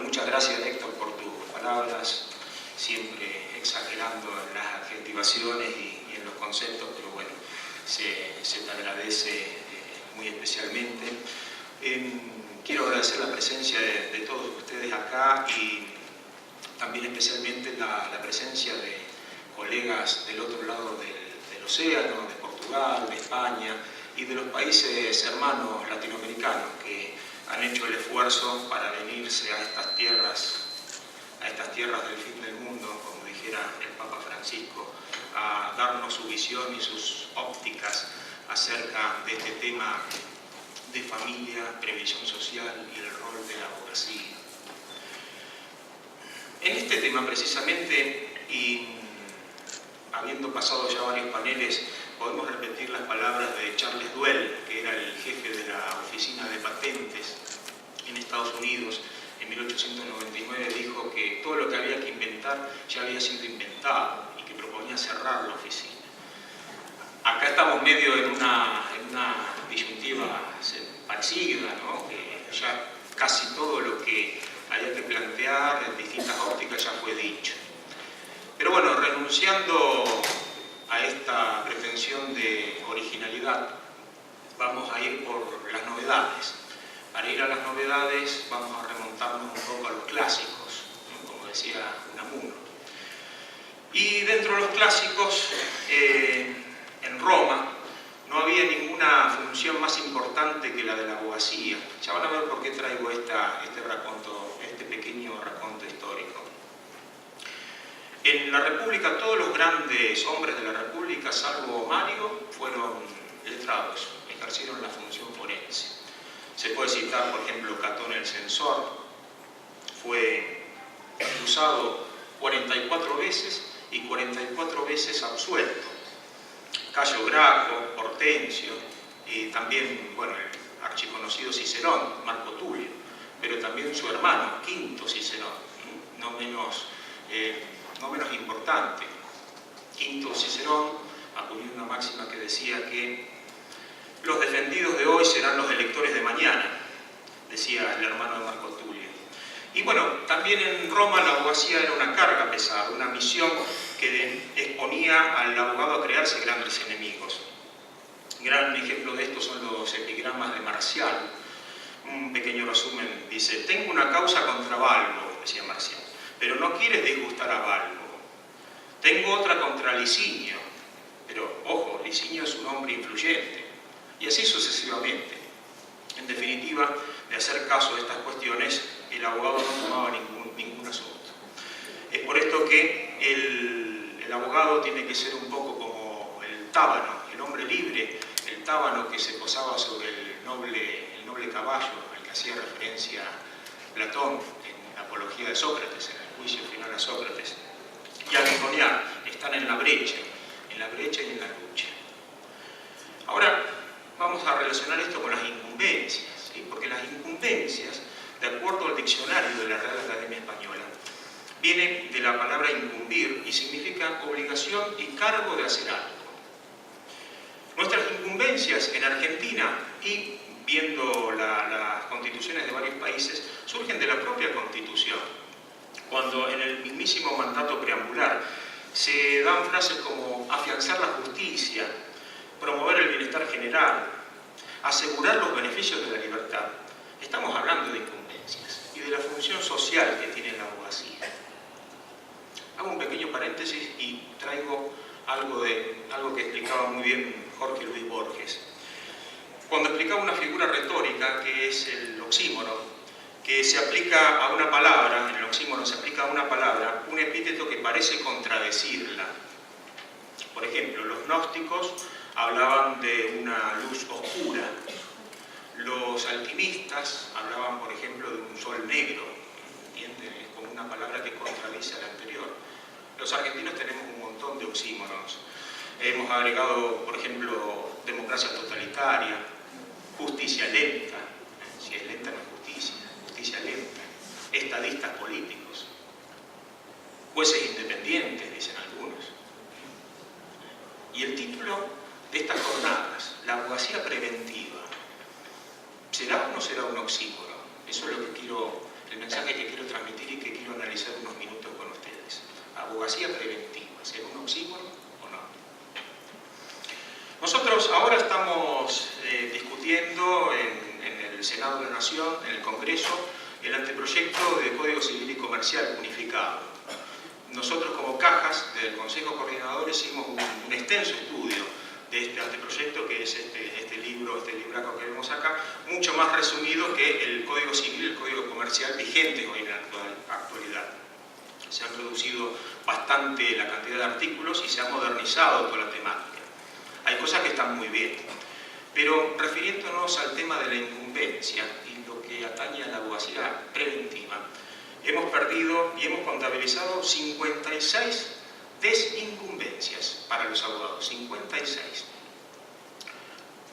muchas gracias, Héctor, por tus palabras, siempre exagerando en las adjetivaciones y en los conceptos, pero bueno, se te agradece muy especialmente. Quiero agradecer la presencia de todos ustedes acá y también especialmente la presencia de colegas del otro lado del océano, de Portugal, de España y de los países hermanos latinoamericanos que han hecho el esfuerzo para venirse a estas tierras del fin del mundo, como dijera el Papa Francisco, a darnos su visión y sus ópticas acerca de este tema de familia, previsión social y el rol de la abogacía. En este tema precisamente, y habiendo pasado ya varios paneles, podemos repetir las palabras de Charles Duell, que era el jefe de la Oficina de Patentes en Estados Unidos. En 1899 dijo que todo lo que había que inventar ya había sido inventado y que proponía cerrar la oficina. Acá estamos medio en una disyuntiva parecida, ¿no? Que ya casi todo lo que había que plantear en distintas ópticas ya fue dicho. Pero bueno, renunciando a esta pretensión de originalidad, vamos a ir por las novedades. Para ir a las novedades vamos a remontarnos un poco a los clásicos, ¿no? Como decía Unamuno. Y dentro de los clásicos, en Roma, no había ninguna función más importante que la de la abogacía. Ya van a ver por qué traigo este pequeño raconto histórico. En la República, todos los grandes hombres de la República, salvo Mario, fueron letrados, ejercieron la función forense. Se puede citar, por ejemplo, Catón el Censor, fue acusado 44 veces y 44 veces absuelto. Cayo Graco, Hortensio, y también, bueno, el archiconocido Cicerón, Marco Tulio, pero también su hermano, Quinto Cicerón, no menos importante. Quinto Cicerón acuñó una máxima que decía que los defendidos de hoy serán los electores de mañana, decía el hermano de Marco Tulio. Y bueno, también en Roma la abogacía era una carga pesada, una misión que exponía al abogado a crearse grandes enemigos. Gran ejemplo de esto son los epigramas de Marcial. Un pequeño resumen dice: tengo una causa contra Balbo, decía Marcial, pero no quieres disgustar a Balbo. Tengo otra contra Licinio, pero ojo, Licinio es un hombre influyente. Y así sucesivamente. En definitiva, de hacer caso a estas cuestiones, el abogado no tomaba ningún asunto. Es por esto que el abogado tiene que ser un poco como el tábano, el hombre libre, el tábano que se posaba sobre el noble caballo al que hacía referencia Platón en la apología de Sócrates, en el juicio final a Sócrates. Y al encomiar, están en la brecha y en la lucha. Ahora, vamos a relacionar esto con las incumbencias, ¿sí? Porque las incumbencias, de acuerdo al diccionario de la Real Academia Española, viene de la palabra incumbir y significa obligación y cargo de hacer algo. Nuestras incumbencias en Argentina y viendo las constituciones de varios países surgen de la propia Constitución, cuando en el mismísimo mandato preambular se dan frases como afianzar la justicia, promover el bienestar general, asegurar los beneficios de la libertad. Estamos hablando de incumbencias y de la función social que tiene la abogacía. Hago un pequeño paréntesis y traigo algo que explicaba muy bien Jorge Luis Borges. Cuando explicaba una figura retórica que es el oxímoron, que se aplica a una palabra, en el oxímoron se aplica a una palabra, un epíteto que parece contradecirla. Por ejemplo, los gnósticos hablaban de una luz oscura. Los alquimistas hablaban, por ejemplo, de un sol negro. ¿Entienden? Es como una palabra que contradice a la anterior. Los argentinos tenemos un montón de oxímoros. Hemos agregado, por ejemplo, democracia totalitaria, justicia lenta. Si es lenta no es justicia, justicia lenta. Estadistas políticos. Jueces independientes, dicen algunos. Y el título de estas jornadas, la abogacía preventiva, ¿será o no será un oxímoron? Eso es el mensaje que quiero transmitir el anteproyecto de Código Civil y Comercial unificado. Nosotros como cajas del Consejo Coordinador hicimos un extenso estudio de este anteproyecto, que es este libraco que vemos acá, mucho más resumido que el Código Civil y el Código Comercial vigentes hoy en la actualidad. Se ha reducido bastante la cantidad de artículos y se ha modernizado toda la temática. Hay cosas que están muy bien, pero refiriéndonos al tema de la incumbencia y lo que atañe a la abogacía preventiva, hemos perdido y hemos contabilizado 56 desincumbencias para los abogados, 56.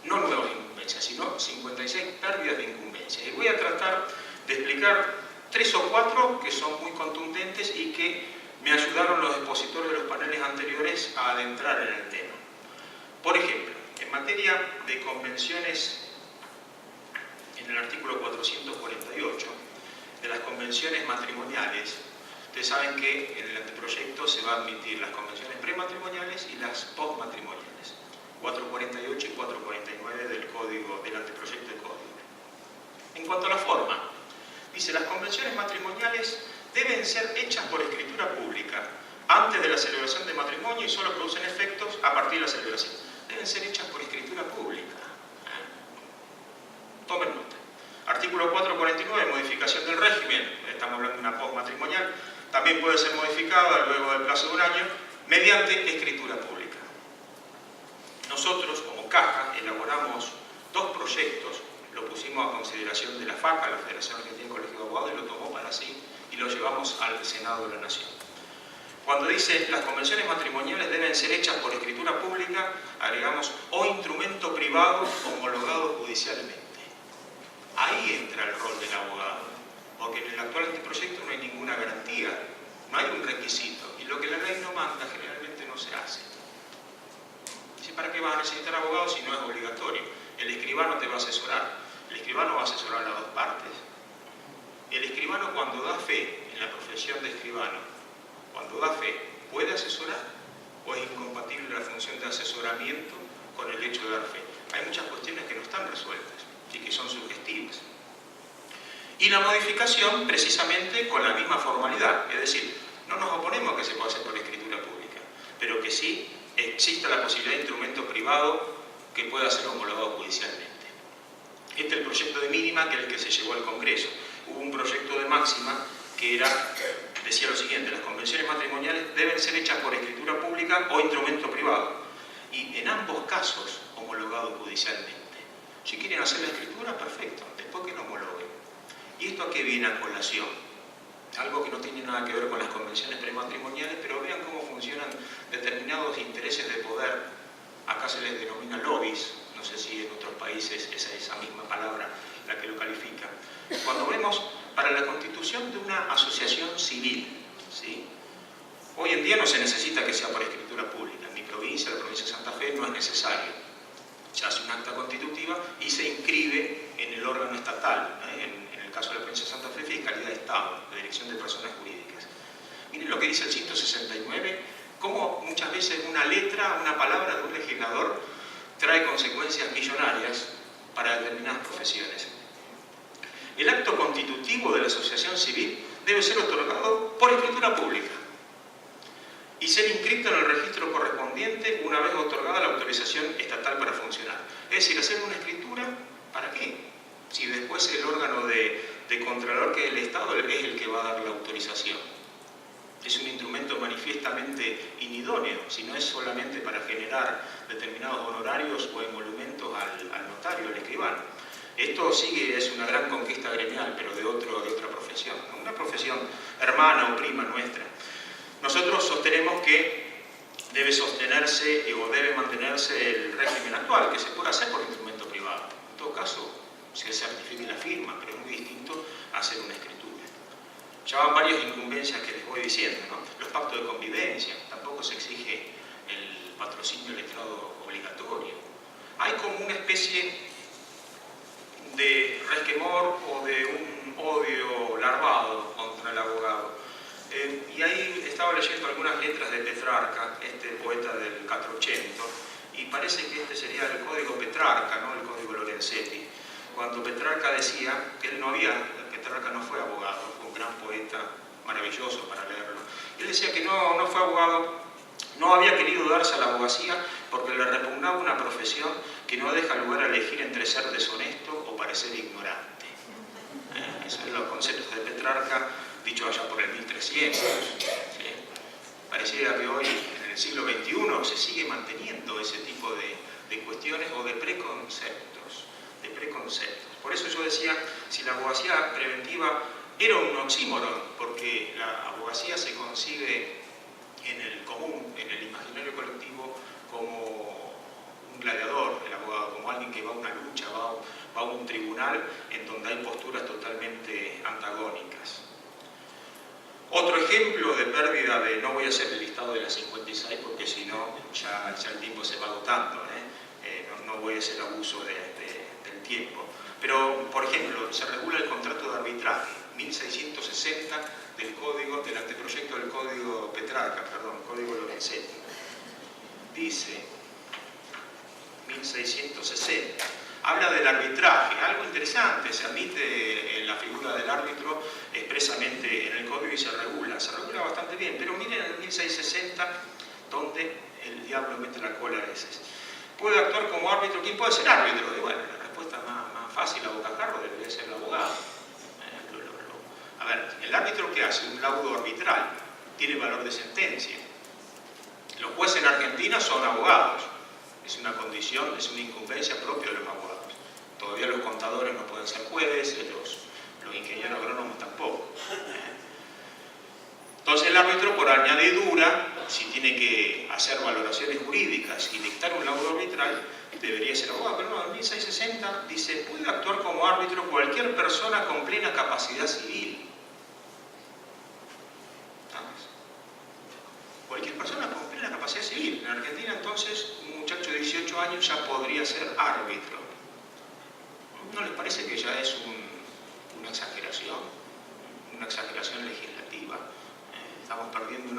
No nuevas incumbencias, sino 56 pérdidas de incumbencia. Y voy a tratar de explicar 3 o 4 que son muy contundentes y que me ayudaron los expositores de los paneles anteriores a adentrar en el tema. Por ejemplo, en materia de convenciones, en el artículo 448, de las convenciones matrimoniales, ustedes saben que en el anteproyecto se va a admitir las convenciones prematrimoniales y las postmatrimoniales, 448 y 449 del anteproyecto de código. En cuanto a la forma, dice, las convenciones matrimoniales deben ser hechas por escritura pública antes de la celebración de matrimonio y solo producen efectos a partir de la celebración. Deben ser hechas por escritura pública. Tomen nota. Artículo 449, modificación del régimen, estamos hablando de una postmatrimonial, también puede ser modificada luego del plazo de un año mediante escritura pública. Nosotros, como caja, elaboramos 2 proyectos, lo pusimos a consideración de la FACA, la Federación Argentina de Colegios de Abogados, y lo tomó para sí, y lo llevamos al Senado de la Nación. Cuando dice las convenciones matrimoniales deben ser hechas por escritura pública, agregamos o instrumento privado homologado judicialmente. Ahí entra el rol del abogado, porque en el actual anteproyecto no hay ninguna garantía, no hay un requisito, y lo que la ley no manda generalmente no se hace. Dice, ¿para qué vas a necesitar abogado si no es obligatorio? El escribano te va a asesorar, el escribano va a asesorar a las 2 partes. El escribano, cuando da fe en la profesión de escribano, cuando da fe, ¿puede asesorar o es incompatible la función de asesoramiento con el hecho de dar fe? Hay muchas cuestiones que no están resueltas y que son sugestivas. Y la modificación, precisamente, con la misma formalidad, es decir, no nos oponemos a que se pueda hacer por escritura pública, pero que sí exista la posibilidad de instrumento privado que pueda ser homologado judicialmente. Este es el proyecto de mínima, que es el que se llevó al Congreso. Hubo un proyecto de máxima que decía lo siguiente: las convenciones matrimoniales deben ser hechas por escritura pública o instrumento privado, y en ambos casos homologado judicialmente. Si quieren hacer la escritura, perfecto, después que lo homologuen. ¿Y esto a qué viene a colación? Algo que no tiene nada que ver con las convenciones prematrimoniales, pero vean cómo funcionan determinados intereses de poder. Acá se les denomina lobbies, no sé si en otros países es esa misma palabra la que lo califica. Cuando vemos para la constitución de una asociación civil, ¿sí? Hoy en día no se necesita que sea por escritura pública. En mi provincia, la provincia de Santa Fe, no es necesario. Se hace un acta constitutiva y se inscribe en el órgano estatal, en el caso de la provincia de Santa Fe, Fiscalía de Estado, la Dirección de Personas Jurídicas. Miren lo que dice el 169, cómo muchas veces una letra, una palabra de un legislador trae consecuencias millonarias para determinadas profesiones. El acto constitutivo de la asociación civil debe ser otorgado por escritura pública y ser inscrito en el registro correspondiente una vez otorgada la autorización estatal para funcionar. Es decir, hacer una escritura, ¿para qué? Si después el órgano de contralor, que es el Estado, es el que va a dar la autorización. Es un instrumento manifiestamente inidóneo, si no es solamente para generar determinados honorarios o emolumentos al notario, al escribano. Esto sí que es una gran conquista gremial, pero de otra profesión, ¿no? Una profesión hermana o prima nuestra. Nosotros sostenemos que debe sostenerse o debe mantenerse el régimen actual, que se puede hacer por instrumento privado. En todo caso, se certifique la firma, pero es muy distinto a hacer una escritura. Ya van varias incumbencias que les voy diciendo, ¿no? Los pactos de convivencia, tampoco se exige el patrocinio letrado obligatorio. Hay como una especie de resquemor o de un odio larvado contra el abogado. Y ahí estaba leyendo algunas letras de Petrarca, este poeta del 480, y parece que este sería el código Petrarca, ¿no? El código Lorenzetti. Cuando Petrarca decía que él no había, Petrarca no fue decía que no fue abogado, no había querido darse a la abogacía porque le repugnaba una profesión que no deja lugar a elegir entre ser deshonesto o parecer ignorante. Esos son los conceptos de Petrarca, dicho allá por el 1300. ¿Sí? Pareciera que hoy, en el siglo XXI, se sigue manteniendo ese tipo de cuestiones o de preconceptos. Por eso yo decía, si la abogacía preventiva era un oxímoron, porque la abogacía se concibe en el común, en el imaginario colectivo, como un gladiador, el abogado, como alguien que va a una lucha, va a un tribunal en donde hay posturas totalmente antagónicas. Otro ejemplo de pérdida de, no voy a hacer el listado de las 56 porque si no ya el tiempo se va agotando, no voy a hacer abuso del tiempo. Pero, por ejemplo, se regula el contrato de arbitraje, 1660 del anteproyecto del Código Petrarca, perdón, Código Lorenzetti. Dice, 1660, habla del arbitraje, algo interesante, se admite la figura del árbitro expresamente en el Código y se regula bastante bien, pero miren en el 1660, donde el diablo mete la cola a veces. ¿Puede actuar como árbitro? ¿Quién puede ser árbitro? Y bueno, la respuesta más fácil a bocajarro debería ser el abogado. A ver, el árbitro que hace un laudo arbitral tiene valor de sentencia. Los jueces en Argentina son abogados. Es una condición, es una incumbencia propia de los abogados. Todavía los contadores no pueden ser jueces, los ingenieros agrónomos tampoco. Entonces el árbitro, por añadidura, si tiene que hacer valoraciones jurídicas y dictar un laudo arbitral, debería ser abogado. Pero no, en 1660 dice, puede actuar como árbitro cualquier persona con plena capacidad civil. Cualquier persona con plena capacidad civil. En Argentina, entonces, un muchacho de 18 años ya podría ser árbitro. ¿No les parece que ya es una exageración? Una exageración legislativa. Estamos perdiendo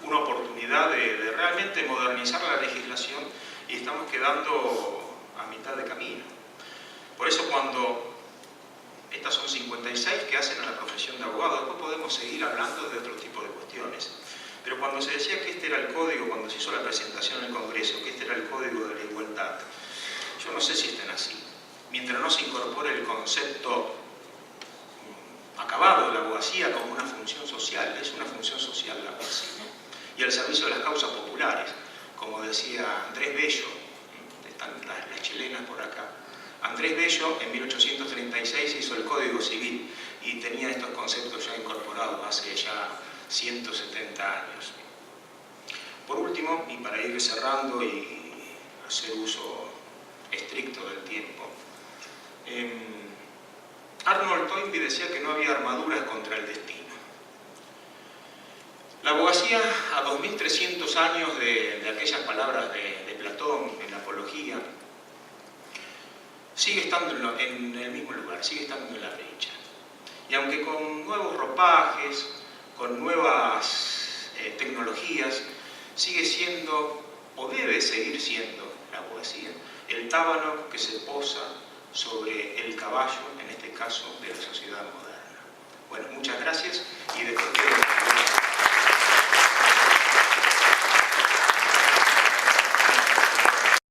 una oportunidad de realmente modernizar la legislación y estamos quedando a mitad de camino. Por eso cuando estas son 56 que hacen a la profesión de abogado, después podemos seguir hablando de otro tipo de cuestiones. Pero cuando se decía que este era el código, cuando se hizo la presentación en el Congreso, que este era el código de la igualdad, yo no sé si están así. Mientras no se incorpore el concepto acabado de la abogacía como una función social, es una función social la abogacía, y al servicio de las causas populares, como decía Andrés Bello, están las chilenas por acá. Andrés Bello en 1836 hizo el Código Civil y tenía estos conceptos ya incorporados hace ya 170 años. Por último, y para ir cerrando y hacer uso estricto del tiempo, Arnold Toynbee decía que no había armaduras contra el destino. La abogacía, a 2300 años de aquellas palabras de Platón en la Apología, sigue estando en el mismo lugar, sigue estando en la brecha. Y aunque con nuevos ropajes, con nuevas tecnologías, sigue siendo, o debe seguir siendo, la abogacía, el tábano que se posa sobre el caballo, en este caso, de la sociedad moderna. Bueno, muchas gracias y después